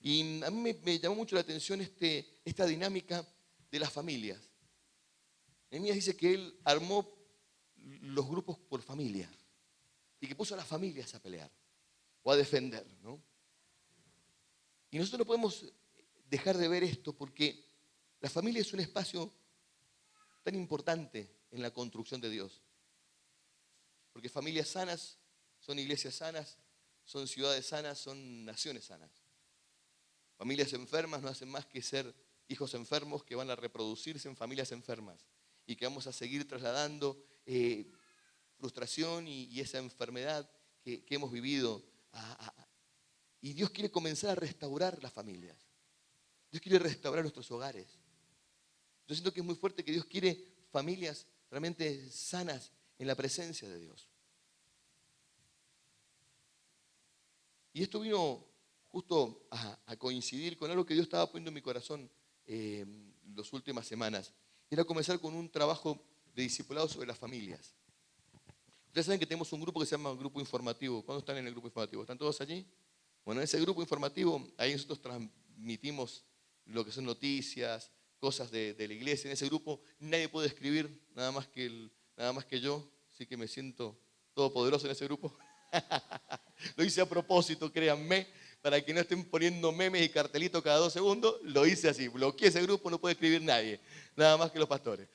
Y a mí me llamó mucho la atención esta dinámica de las familias. Nehemías dice que él armó los grupos por familia y que puso a las familias a pelear o a defender, ¿no? Y nosotros no podemos dejar de ver esto porque la familia es un espacio tan importante en la construcción de Dios. Porque familias sanas son iglesias sanas, son ciudades sanas, son naciones sanas. Familias enfermas no hacen más que ser hijos enfermos que van a reproducirse en familias enfermas y que vamos a seguir trasladando frustración y esa enfermedad que hemos vivido. Y Dios quiere comenzar a restaurar las familias. Dios quiere restaurar nuestros hogares. Yo siento que es muy fuerte que Dios quiere familias realmente sanas en la presencia de Dios. Y esto vino justo a coincidir con algo que Dios estaba poniendo en mi corazón las últimas semanas. Era comenzar con un trabajo de discipulado sobre las familias. Ustedes saben que tenemos un grupo que se llama Grupo Informativo. ¿Cuándo están en el Grupo Informativo? ¿Están todos allí? Bueno, en ese Grupo Informativo, ahí nosotros transmitimos lo que son noticias, cosas de la iglesia. En ese grupo nadie puede escribir, nada más que yo. Así que me siento todopoderoso en ese grupo. Lo hice a propósito, créanme, para que no estén poniendo memes y cartelitos cada 2 segundos. Lo hice así, bloqueé ese grupo, no puede escribir nadie, nada más que los pastores.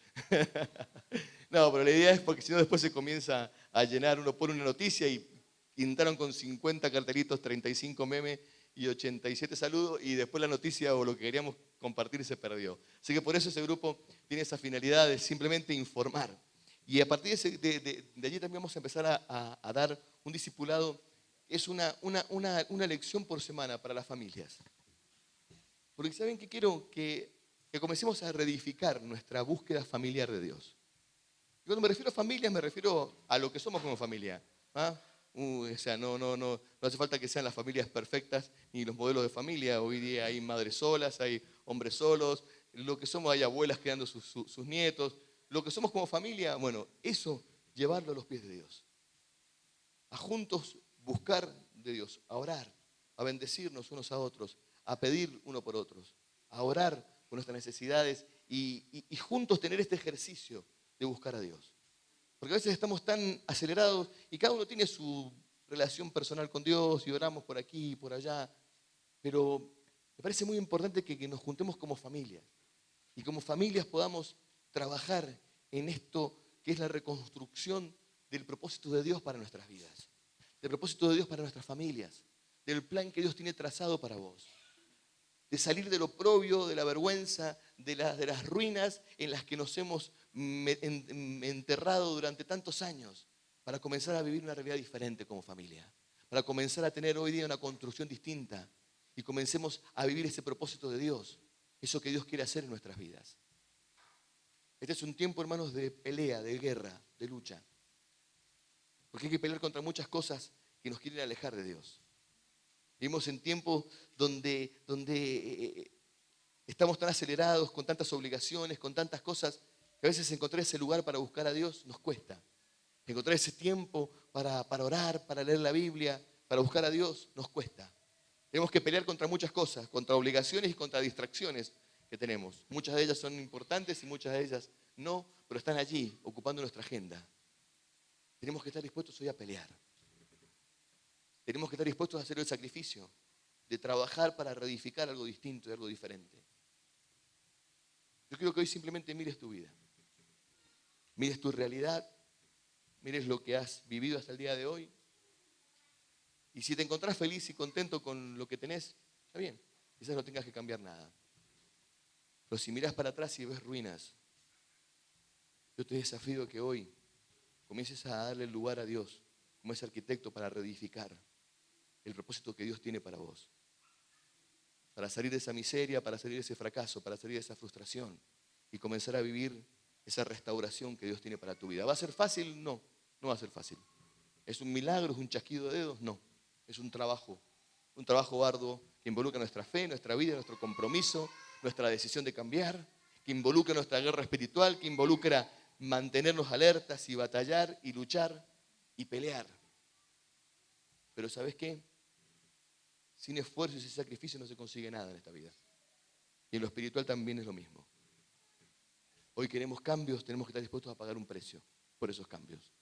No, pero la idea es porque si no después se comienza a llenar, uno pone una noticia y pintaron con 50 cartelitos, 35 memes y 87 saludos y después la noticia o lo que queríamos compartir se perdió. Así que por eso ese grupo tiene esa finalidad de simplemente informar. Y a partir de allí también vamos a empezar a dar un discipulado. Es una lección por semana para las familias. Porque ¿saben qué quiero? Que comencemos a reedificar nuestra búsqueda familiar de Dios. Y cuando me refiero a familias, me refiero a lo que somos como familia. O sea, no hace falta que sean las familias perfectas ni los modelos de familia. Hoy día hay madres solas, hay hombres solos. Lo que somos, hay abuelas criando sus nietos. Lo que somos como familia, bueno, eso llevarlo a los pies de Dios. A juntos buscar de Dios, a orar, a bendecirnos unos a otros, a pedir uno por otros, a orar por nuestras necesidades y juntos tener este ejercicio de buscar a Dios. Porque a veces estamos tan acelerados y cada uno tiene su relación personal con Dios y oramos por aquí y por allá, pero me parece muy importante que nos juntemos como familias y como familias podamos trabajar en esto que es la reconstrucción del propósito de Dios para nuestras vidas, del propósito de Dios para nuestras familias, del plan que Dios tiene trazado para vos, de salir del oprobio, de la vergüenza, de las ruinas en las que nos hemos enterrado durante tantos años, para comenzar a vivir una realidad diferente como familia, para comenzar a tener hoy día una construcción distinta y comencemos a vivir ese propósito de Dios, eso que Dios quiere hacer en nuestras vidas. Este es un tiempo, hermanos, de pelea, de guerra, de lucha. Porque hay que pelear contra muchas cosas que nos quieren alejar de Dios. Vivimos en tiempos donde estamos tan acelerados, con tantas obligaciones, con tantas cosas, que a veces encontrar ese lugar para buscar a Dios nos cuesta. Encontrar ese tiempo para orar, para leer la Biblia, para buscar a Dios, nos cuesta. Tenemos que pelear contra muchas cosas, contra obligaciones y contra distracciones que tenemos. Muchas de ellas son importantes y muchas de ellas no, pero están allí, ocupando nuestra agenda. Tenemos que estar dispuestos hoy a pelear. Tenemos que estar dispuestos a hacer el sacrificio de trabajar para reedificar algo distinto y algo diferente. Yo quiero que hoy simplemente mires tu vida, mires tu realidad, mires lo que has vivido hasta el día de hoy. Y si te encontrás feliz y contento con lo que tenés, está bien, quizás no tengas que cambiar nada. Pero si miras para atrás y ves ruinas, yo te desafío que hoy comiences a darle el lugar a Dios como ese arquitecto para reedificar el propósito que Dios tiene para vos. Para salir de esa miseria, para salir de ese fracaso, para salir de esa frustración y comenzar a vivir esa restauración que Dios tiene para tu vida. ¿Va a ser fácil? No, no va a ser fácil. ¿Es un milagro? ¿Es un chasquido de dedos? No, es un trabajo arduo que involucra nuestra fe, nuestra vida, nuestro compromiso, nuestra decisión de cambiar, que involucra nuestra guerra espiritual, que involucra mantenernos alertas y batallar y luchar y pelear. Pero ¿sabes qué? Sin esfuerzo y sin sacrificio no se consigue nada en esta vida. Y en lo espiritual también es lo mismo. Hoy queremos cambios, tenemos que estar dispuestos a pagar un precio por esos cambios.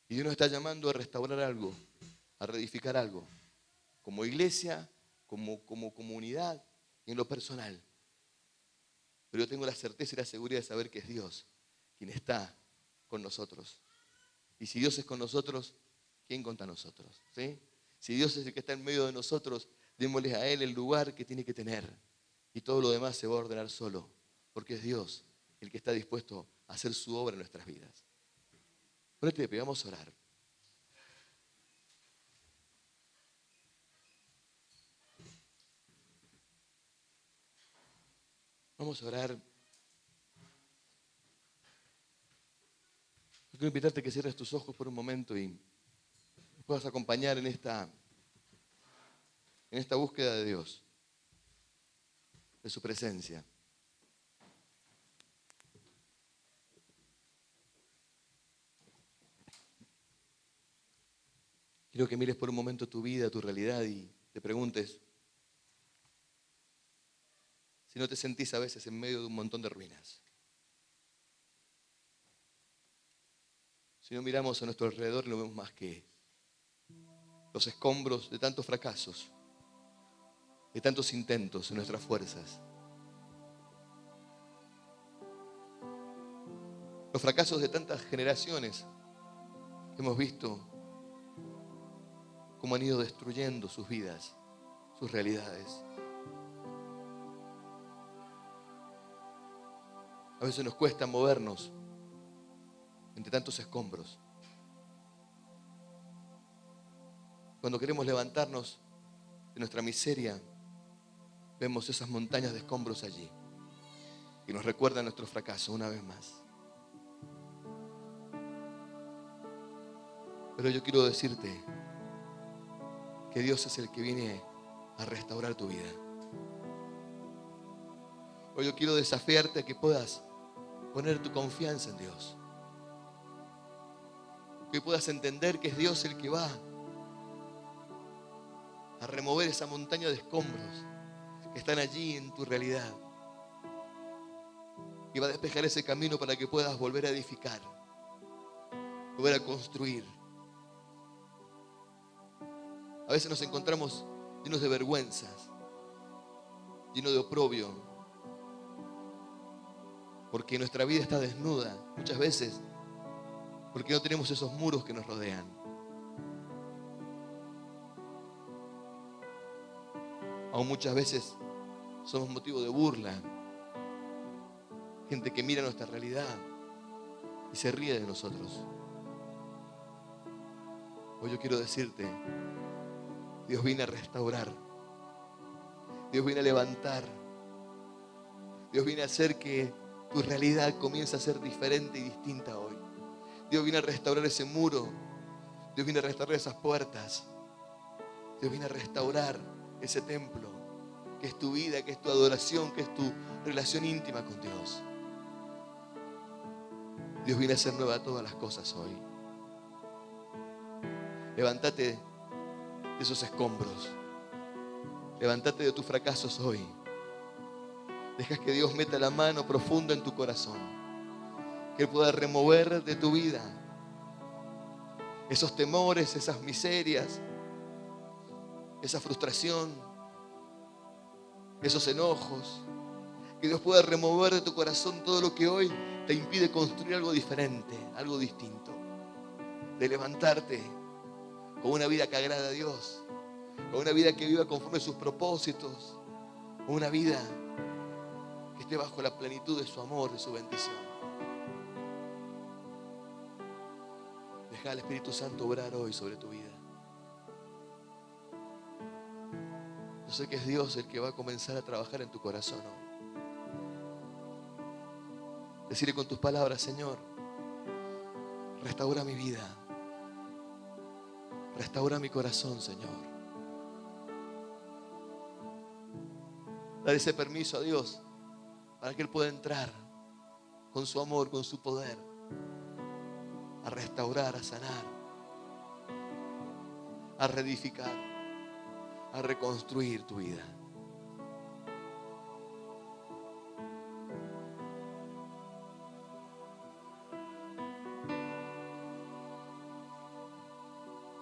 Y Dios nos está llamando a restaurar algo, a reedificar algo, como iglesia, como comunidad y en lo personal. Pero yo tengo la certeza y la seguridad de saber que es Dios quien está con nosotros. Y si Dios es con nosotros, ¿quién contra nosotros? ¿Sí? Si Dios es el que está en medio de nosotros, démosle a Él el lugar que tiene que tener. Y todo lo demás se va a ordenar solo, porque es Dios el que está dispuesto a hacer su obra en nuestras vidas. Ponete de pie, vamos a orar. Vamos a orar. Yo quiero invitarte a que cierres tus ojos por un momento y me puedas acompañar en esta búsqueda de Dios, de su presencia. Quiero que mires por un momento tu vida, tu realidad y te preguntes si no te sentís a veces en medio de un montón de ruinas. Si no miramos a nuestro alrededor, no vemos más que los escombros de tantos fracasos, de tantos intentos en nuestras fuerzas. Los fracasos de tantas generaciones que hemos visto cómo han ido destruyendo sus vidas, sus realidades. A veces nos cuesta movernos entre tantos escombros. Cuando queremos levantarnos de nuestra miseria, vemos esas montañas de escombros allí y nos recuerdan nuestro fracaso una vez más. Pero yo quiero decirte que Dios es el que viene a restaurar tu vida. Hoy yo quiero desafiarte a que puedas poner tu confianza en Dios. Que puedas entender que es Dios el que va a remover esa montaña de escombros que están allí en tu realidad. Y va a despejar ese camino para que puedas volver a edificar, volver a construir. A veces nos encontramos llenos de vergüenzas, llenos de oprobio, porque nuestra vida está desnuda muchas veces, porque no tenemos esos muros que nos rodean. Aún muchas veces somos motivo de burla, gente que mira nuestra realidad y se ríe de nosotros. Hoy yo quiero decirte, Dios viene a restaurar, Dios viene a levantar, Dios viene a hacer que tu realidad comience a ser diferente y distinta hoy. Dios viene a restaurar ese muro, Dios viene a restaurar esas puertas, Dios viene a restaurar ese templo, que es tu vida, que es tu adoración, que es tu relación íntima con Dios. Dios viene a hacer nueva todas las cosas hoy. Levántate de esos escombros. Levántate de tus fracasos hoy. Deja que Dios meta la mano profunda en tu corazón. Que Él pueda remover de tu vida esos temores, esas miserias, esa frustración, esos enojos. Que Dios pueda remover de tu corazón todo lo que hoy te impide construir algo diferente, algo distinto. De levantarte con una vida que agrada a Dios, con una vida que viva conforme a sus propósitos, con una vida que esté bajo la plenitud de su amor, de su bendición. Deja al Espíritu Santo obrar hoy sobre tu vida. Yo sé que es Dios el que va a comenzar a trabajar en tu corazón hoy. Decirle con tus palabras: Señor, restaura mi vida, restaura mi corazón, Señor. Dar ese permiso a Dios para que Él pueda entrar con su amor, con su poder, a restaurar, a sanar, a reedificar, a reconstruir tu vida.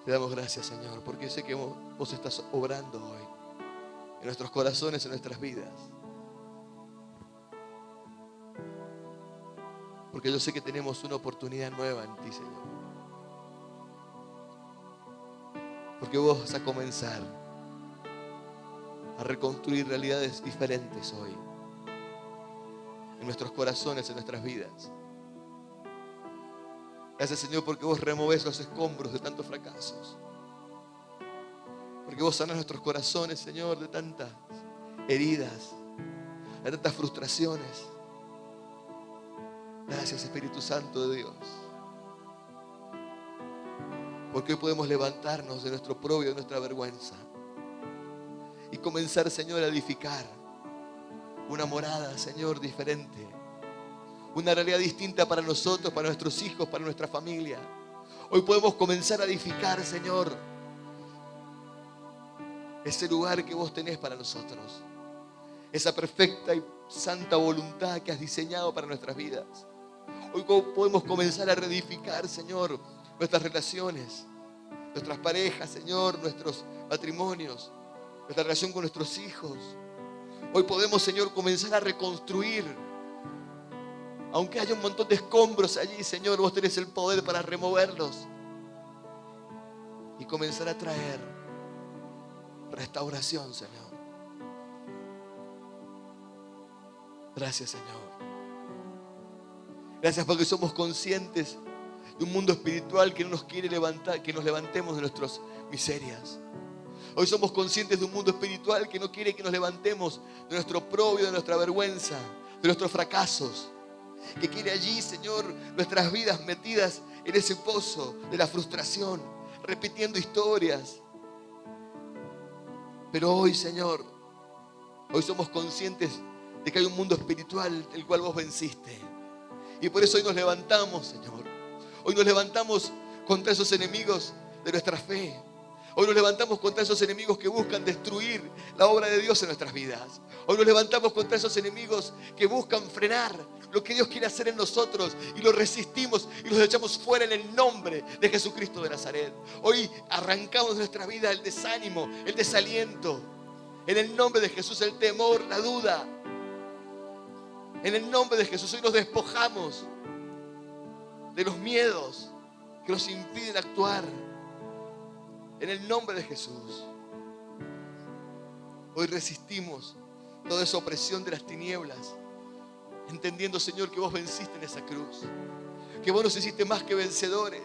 Te damos gracias, Señor, porque sé que vos estás obrando hoy en nuestros corazones, en nuestras vidas. Porque yo sé que tenemos una oportunidad nueva en ti, Señor. Porque vos vas a comenzar a reconstruir realidades diferentes hoy, en nuestros corazones, en nuestras vidas. Gracias, Señor, porque vos removés los escombros de tantos fracasos. Porque vos sanás nuestros corazones, Señor, de tantas heridas, de tantas frustraciones. Gracias, Espíritu Santo de Dios. Porque hoy podemos levantarnos de nuestro oprobio, de nuestra vergüenza, y comenzar, Señor, a edificar una morada, Señor, diferente. Una realidad distinta para nosotros, para nuestros hijos, para nuestra familia. Hoy podemos comenzar a edificar, Señor, ese lugar que vos tenés para nosotros. Esa perfecta y santa voluntad que has diseñado para nuestras vidas. Hoy podemos comenzar a reedificar, Señor, nuestras relaciones, nuestras parejas, Señor, nuestros matrimonios, nuestra relación con nuestros hijos. Hoy podemos, Señor, comenzar a reconstruir. Aunque haya un montón de escombros allí, Señor, vos tenés el poder para removerlos y comenzar a traer restauración, Señor. Gracias, Señor. Gracias porque somos conscientes de un mundo espiritual que no nos quiere levantar, que nos levantemos de nuestras miserias. Hoy somos conscientes de un mundo espiritual que no quiere que nos levantemos de nuestro oprobio, de nuestra vergüenza, de nuestros fracasos. Que quiere allí, Señor, nuestras vidas metidas en ese pozo de la frustración, repitiendo historias. Pero hoy, Señor, hoy somos conscientes de que hay un mundo espiritual el cual vos venciste. Y por eso hoy nos levantamos, Señor. Hoy nos levantamos contra esos enemigos de nuestra fe. Hoy nos levantamos contra esos enemigos que buscan destruir la obra de Dios en nuestras vidas. Hoy nos levantamos contra esos enemigos que buscan frenar lo que Dios quiere hacer en nosotros y los resistimos y los echamos fuera en el nombre de Jesucristo de Nazaret. Hoy arrancamos de nuestra vida el desánimo, el desaliento. En el nombre de Jesús, el temor, la duda. En el nombre de Jesús, hoy nos despojamos de los miedos que nos impiden actuar. En el nombre de Jesús. Hoy resistimos toda esa opresión de las tinieblas, entendiendo, Señor, que vos venciste en esa cruz, que vos nos hiciste más que vencedores.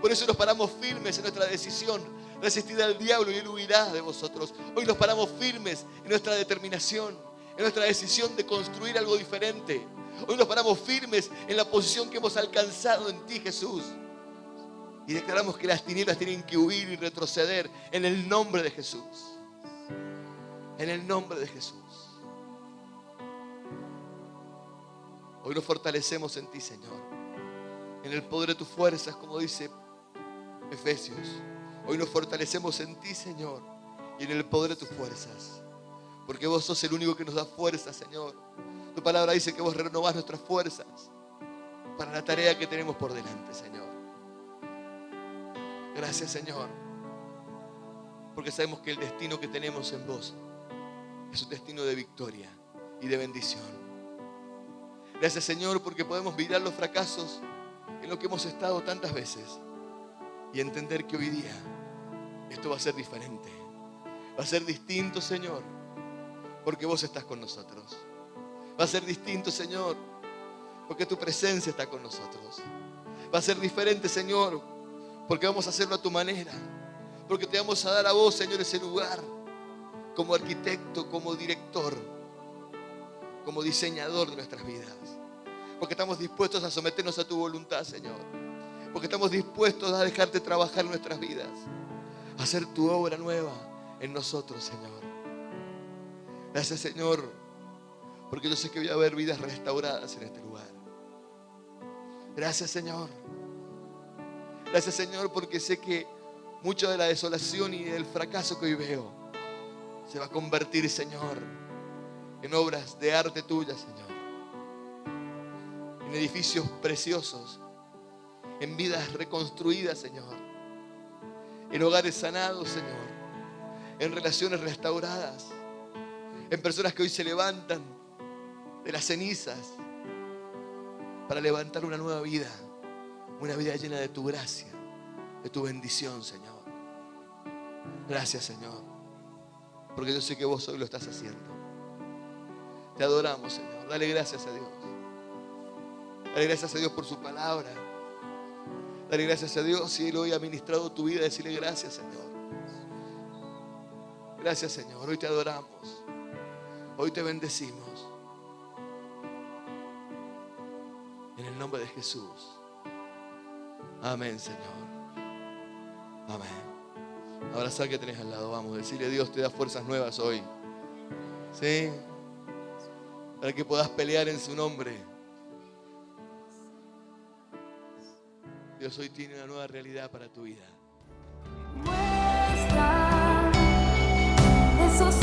Por eso nos paramos firmes en nuestra decisión. Resistid al diablo y él huirá de vosotros. Hoy nos paramos firmes en nuestra determinación, en nuestra decisión de construir algo diferente. Hoy nos paramos firmes en la posición que hemos alcanzado en ti, Jesús. Y declaramos que las tinieblas tienen que huir y retroceder en el nombre de Jesús. En el nombre de Jesús. Hoy nos fortalecemos en ti, Señor. En el poder de tus fuerzas, como dice Efesios. Hoy nos fortalecemos en ti, Señor. Y en el poder de tus fuerzas. Porque vos sos el único que nos da fuerzas, Señor. Tu palabra dice que vos renovás nuestras fuerzas para la tarea que tenemos por delante, Señor. Gracias, Señor, porque sabemos que el destino que tenemos en vos es un destino de victoria y de bendición. Gracias, Señor, porque podemos mirar los fracasos en los que hemos estado tantas veces y entender que hoy día esto va a ser diferente. Va a ser distinto, Señor, porque vos estás con nosotros. Va a ser distinto, Señor, porque tu presencia está con nosotros. Va a ser diferente, Señor, porque vamos a hacerlo a tu manera. Porque te vamos a dar a vos, Señor, ese lugar como arquitecto, como director, como diseñador de nuestras vidas. Porque estamos dispuestos a someternos a tu voluntad, Señor. Porque estamos dispuestos a dejarte trabajar en nuestras vidas, a hacer tu obra nueva en nosotros, Señor. Gracias, Señor, porque yo sé que voy a haber vidas restauradas en este lugar. Gracias, Señor. Gracias, Señor, porque sé que mucha de la desolación y del fracaso que hoy veo se va a convertir, Señor, en obras de arte tuya, Señor. En edificios preciosos, en vidas reconstruidas, Señor. En hogares sanados, Señor. En relaciones restauradas. En personas que hoy se levantan de las cenizas para levantar una nueva vida. Una vida llena de tu gracia, de tu bendición, Señor. Gracias, Señor, porque yo sé que vos hoy lo estás haciendo. Te adoramos, Señor. Dale gracias a Dios. Dale gracias a Dios por su palabra. Dale gracias a Dios si Él hoy ha ministrado tu vida. Decirle gracias, Señor. Gracias, Señor. Hoy te adoramos. Hoy te bendecimos. En el nombre de Jesús. Amén, Señor. Amén. Abrazar que tenés al lado. Vamos, decirle a Dios te da fuerzas nuevas hoy. ¿Sí? Para que puedas pelear en su nombre. Dios hoy tiene una nueva realidad para tu vida. Muestra esos